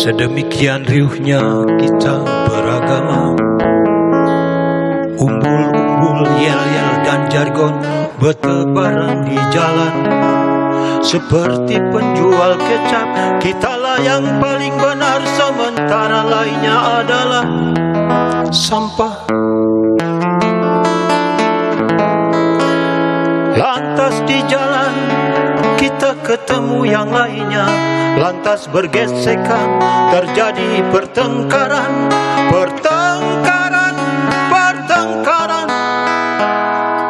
Sedemikian riuhnya kita beragama, umbul-umbul, yel-yel dan jargon bertebaran di jalan. Seperti penjual kecap, kitalah yang paling benar, sementara lainnya adalah sampah. Lantas di jalan kita ketemu yang lainnya, lantas bergesekan, terjadi pertengkaran.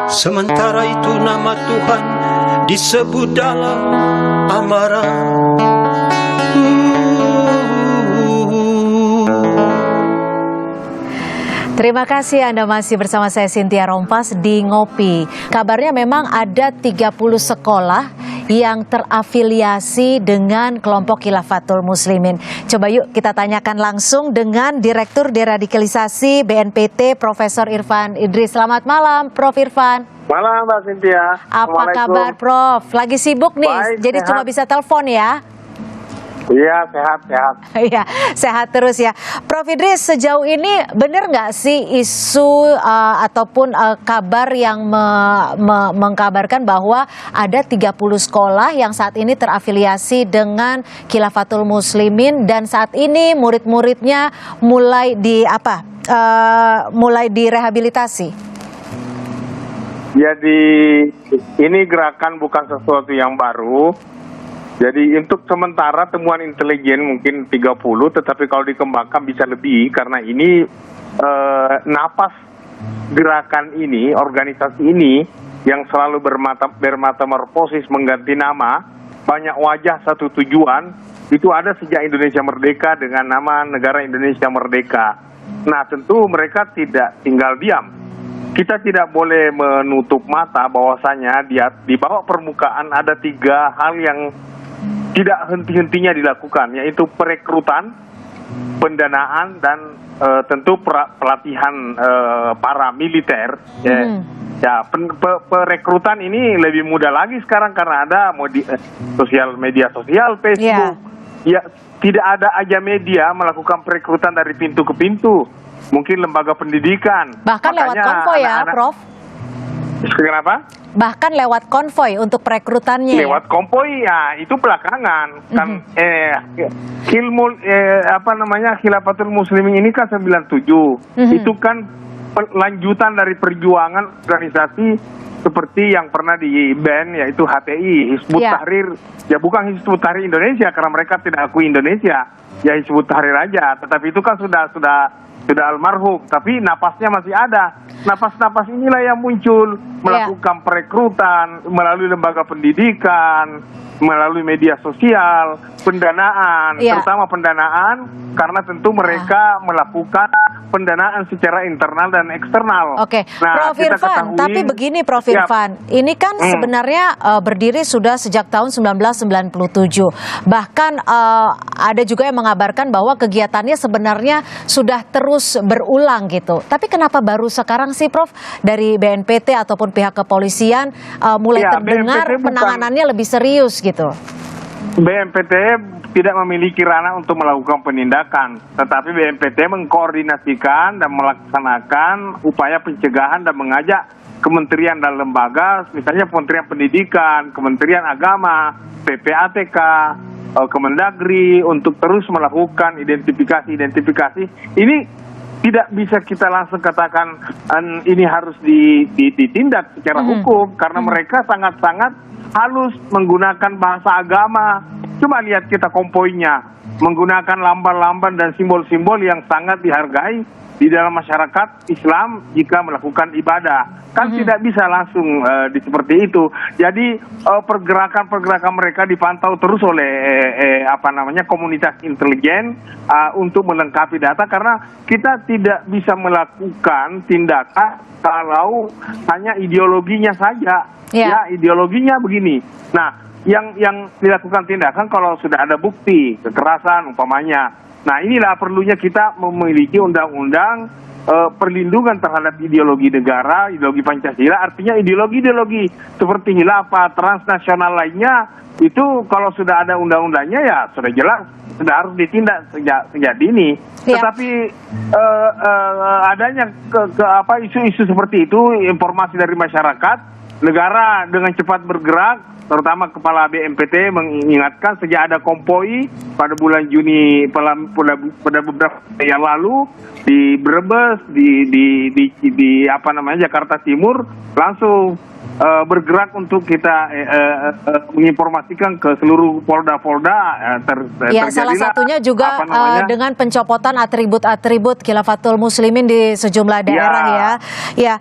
Sementara itu nama Tuhan disebut dalam amarah. Terima kasih Anda masih bersama saya Cynthia Rompas di Ngopi. Kabarnya memang ada 30 sekolah yang terafiliasi dengan kelompok Khilafatul Muslimin. Coba yuk kita tanyakan langsung dengan Direktur Deradikalisasi BNPT Profesor Irfan Idris. Selamat malam Prof Irfan. Malam Mbak Cynthia. Apa kabar Prof? Lagi sibuk nih, baik, jadi sehat. cuma bisa telepon ya? Iya, sehat. Iya, sehat terus ya. Prof Idris, sejauh ini benar nggak sih isu ataupun kabar yang mengkabarkan bahwa ada 30 sekolah yang saat ini terafiliasi dengan Khilafatul Muslimin dan saat ini murid-muridnya mulai direhabilitasi? Jadi ini gerakan bukan sesuatu yang baru. Jadi untuk sementara temuan intelijen mungkin 30, tetapi kalau dikembangkan bisa lebih karena ini napas gerakan ini, organisasi ini yang selalu bermetamorfosis mengganti nama, banyak wajah satu tujuan, itu ada sejak Indonesia Merdeka dengan nama Negara Indonesia Merdeka. Nah tentu mereka tidak tinggal diam. Kita tidak boleh menutup mata bahwasanya di bawah permukaan ada 3 hal yang tidak henti-hentinya dilakukan, yaitu perekrutan, pendanaan, dan tentu pelatihan para militer. Ya, perekrutan ini lebih mudah lagi sekarang karena ada media sosial, Facebook. Ya, tidak ada aja media melakukan perekrutan dari pintu ke pintu. Mungkin lembaga pendidikan. Bahkan lewat konvoy ya, Prof? Kenapa? Bahkan lewat konvoy untuk perekrutannya. Lewat konvoy ya, itu belakangan. Kan Khilafatul Muslimin ini kan 97. Itu kan lanjutan dari perjuangan organisasi seperti yang pernah di-ban, yaitu HTI, Hizbut Tahrir. Ya bukan Hizbut Tahrir Indonesia karena mereka tidak akui Indonesia. Ya Hizbut Tahrir aja, tetapi itu kan sudah almarhum, tapi napasnya masih ada. Napas-napas inilah yang muncul, melakukan perekrutan melalui lembaga pendidikan, melalui media sosial, pendanaan, terutama pendanaan, karena tentu mereka melakukan pendanaan secara internal dan eksternal. Oke, nah, Prof Irfan, tapi begini Prof Irfan, ini kan sebenarnya berdiri sudah sejak tahun 1997. Bahkan ada juga yang mengabarkan bahwa kegiatannya sebenarnya sudah terus berulang gitu. Tapi kenapa baru sekarang sih Prof dari BNPT ataupun pihak kepolisian mulai terdengar penanganannya lebih serius gitu? BNPT tidak memiliki ranah untuk melakukan penindakan, tetapi BNPT mengkoordinasikan dan melaksanakan upaya pencegahan dan mengajak kementerian dan lembaga, misalnya Kementerian Pendidikan, Kementerian Agama, PPATK, Kemendagri untuk terus melakukan identifikasi. Ini tidak bisa kita langsung katakan ini harus ditindak secara hukum karena mereka sangat-sangat halus menggunakan bahasa agama. Cuma lihat kita konvoinya menggunakan lamban-lamban dan simbol-simbol yang sangat dihargai di dalam masyarakat Islam jika melakukan ibadah. Kan tidak bisa langsung seperti itu. Jadi pergerakan mereka dipantau terus oleh komunitas intelijen untuk melengkapi data karena kita tidak bisa melakukan tindakan kalau hanya ideologinya saja. Ya, ideologinya begini. Nah, yang dilakukan tindakan kalau sudah ada bukti kekerasan umpamanya Nah, inilah perlunya kita memiliki undang-undang perlindungan terhadap ideologi negara, ideologi Pancasila. Artinya ideologi-ideologi seperti khilafah, transnasional lainnya itu kalau sudah ada undang-undangnya ya sudah jelas sudah harus ditindak sejak dini. Ya. Tetapi adanya isu-isu seperti itu, informasi dari masyarakat, negara dengan cepat bergerak. Terutama Kepala BNPT mengingatkan sejak ada konvoi pada bulan Juni pada beberapa hari yang lalu di Brebes di Jakarta Timur langsung bergerak untuk kita menginformasikan ke seluruh polda-polda ya, salah satunya juga dengan pencopotan atribut-atribut Khilafatul Muslimin di sejumlah daerah ya. Ya,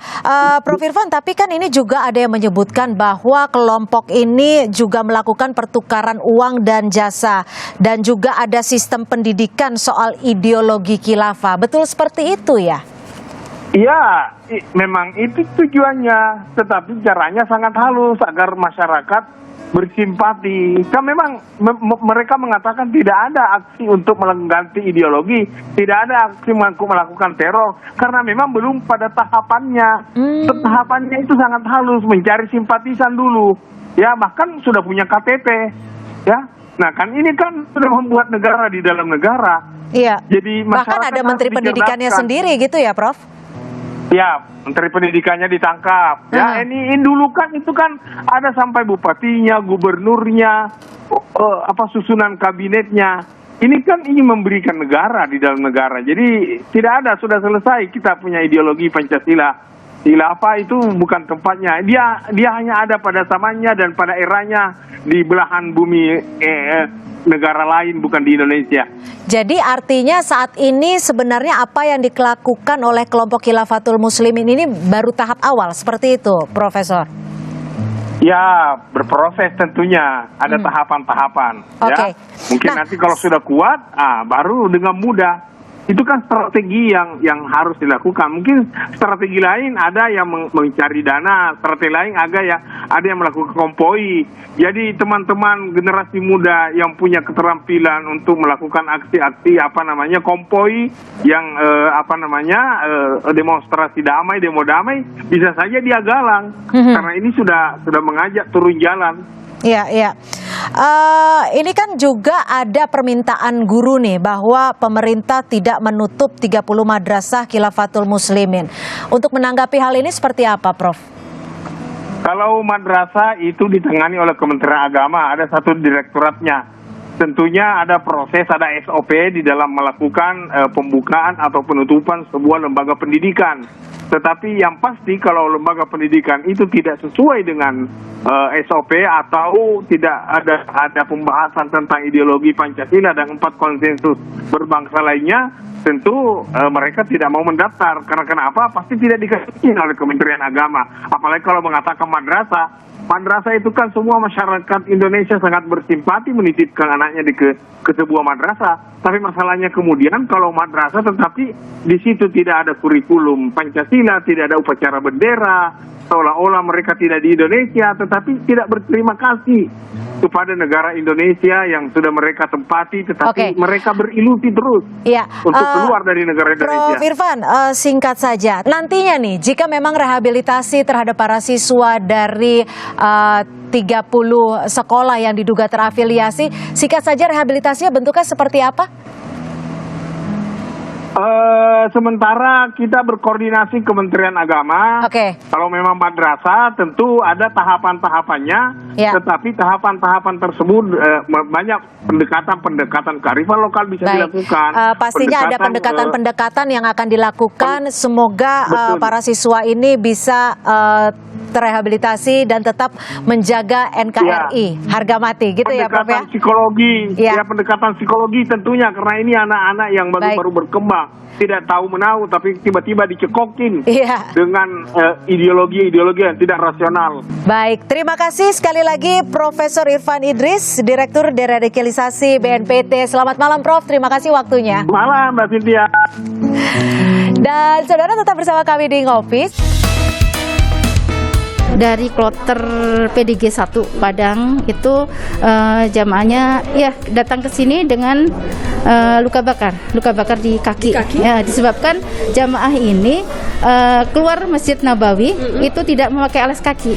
Prof Irfan, tapi kan ini juga ada yang menyebutkan bahwa kelompok ini juga melakukan pertukaran uang dan jasa dan juga ada sistem pendidikan soal ideologi khilafah. Betul seperti itu ya? Ya, memang itu tujuannya, tetapi caranya sangat halus agar masyarakat bersimpati. Kan memang mereka mengatakan tidak ada aksi untuk mengganti ideologi, tidak ada aksi melakukan teror, karena memang belum pada tahapannya. Tahapannya itu sangat halus, mencari simpatisan dulu. Ya, bahkan sudah punya KTP. Ya, nah kan ini kan sudah membuat negara di dalam negara. Iya. Jadi bahkan ada menteri pendidikannya sendiri gitu ya, Prof? Ya, menteri pendidikannya ditangkap. Ya, ini dulu kan itu kan ada sampai bupatinya, gubernurnya, susunan kabinetnya. Ini kan ingin memberikan negara di dalam negara. Jadi tidak ada, sudah selesai kita punya ideologi Pancasila. Khilafah itu bukan tempatnya. Dia hanya ada pada zamannya dan pada eranya di belahan bumi negara lain, bukan di Indonesia. Jadi artinya saat ini sebenarnya apa yang dilakukan oleh kelompok Khilafatul Muslimin ini baru tahap awal, seperti itu, Profesor? Ya, berproses tentunya. Ada tahapan-tahapan. Okay. Ya. Mungkin nanti kalau sudah kuat, baru dengan mudah. Itu kan strategi yang harus dilakukan. Mungkin strategi lain ada yang mencari dana, strategi lain ada yang melakukan konvoi. Jadi teman-teman generasi muda yang punya keterampilan untuk melakukan aksi-aksi konvoi yang demonstrasi damai, demo damai, bisa saja dia galang. Karena ini sudah mengajak turun jalan. Iya, iya. Ini kan juga ada permintaan guru nih bahwa pemerintah tidak menutup 30 madrasah Khilafatul Muslimin. Untuk menanggapi hal ini seperti apa, Prof? Kalau madrasah itu ditangani oleh Kementerian Agama, ada satu direktoratnya. Tentunya ada proses, ada SOP di dalam melakukan pembukaan atau penutupan sebuah lembaga pendidikan. Tetapi yang pasti kalau lembaga pendidikan itu tidak sesuai dengan SOP atau tidak ada pembahasan tentang ideologi Pancasila dan 4 konsensus berbangsa lainnya, tentu mereka tidak mau mendaftar. Karena kenapa? Pasti tidak dikasih oleh Kementerian Agama. Apalagi kalau mengatakan madrasah. Madrasah itu kan semua masyarakat Indonesia sangat bersimpati menitipkan anaknya ke sebuah madrasah. Tapi masalahnya kemudian kalau madrasah tetapi di situ tidak ada kurikulum Pancasila, tidak ada upacara bendera, seolah-olah mereka tidak di Indonesia, tetapi tidak berterima kasih kepada negara Indonesia yang sudah mereka tempati, tetapi mereka berilusi terus untuk keluar dari negara Indonesia. Prof Irfan, singkat saja, nantinya nih jika memang rehabilitasi terhadap para siswa dari 30 sekolah yang diduga terafiliasi, singkat saja rehabilitasinya bentuknya seperti apa? Sementara kita berkoordinasi Kementerian Agama. Kalau memang madrasah tentu ada tahapan-tahapannya, tetapi tahapan-tahapan tersebut banyak pendekatan kearifan lokal bisa dilakukan. Pastinya ada pendekatan-pendekatan yang akan dilakukan. Semoga para siswa ini bisa terrehabilitasi dan tetap menjaga NKRI harga mati, gitu ya, Prof ya? Pendekatan psikologi tentunya karena ini anak-anak yang baru berkembang. Tidak tahu menahu tapi tiba-tiba dicekokin dengan ideologi-ideologi yang tidak rasional. Baik, terima kasih sekali lagi Profesor Irfan Idris, Direktur Deradikalisasi BNPT. Selamat malam, Prof. Terima kasih waktunya. Malam, Mbak Cynthia. Dan saudara tetap bersama kami di Ngopis. dari kloter PDG 1 Padang itu jamaahnya ya datang ke sini dengan luka bakar di kaki. Ya, disebabkan jamaah ini keluar Masjid Nabawi itu tidak memakai alas kaki.